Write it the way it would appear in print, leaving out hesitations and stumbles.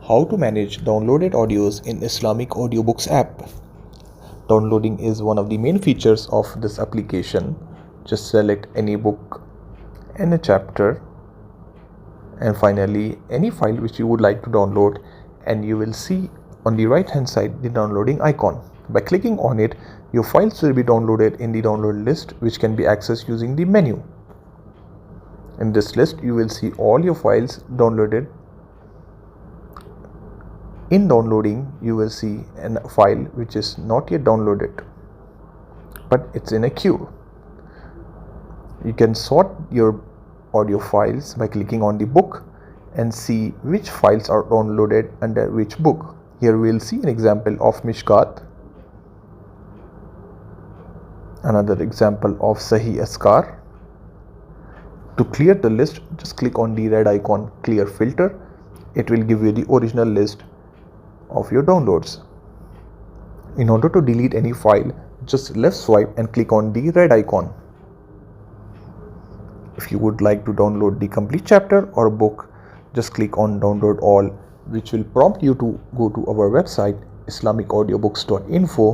How to manage downloaded audios in Islamic Audiobooks app. Downloading is one of the main features of this application. Just select any book and a chapter and finally any file which you would like to download, and you will see on the right hand side the downloading icon. By clicking on it, your files will be downloaded in the download list, which can be accessed using the menu. In this list you will see all your files downloaded. In downloading you will see a file which is not yet downloaded but it's in a queue. You can sort your audio files by clicking on the book and see which files are downloaded under which book. Here we will see an example of Mishkat, another example of Sahih Askar. To clear the list, just click on the red icon clear filter. It will give you the original list of your downloads. In order to delete any file, just left swipe and click on the red icon. If you would like to download the complete chapter or book, just click on download all, which will prompt you to go to our website islamicaudiobooks.info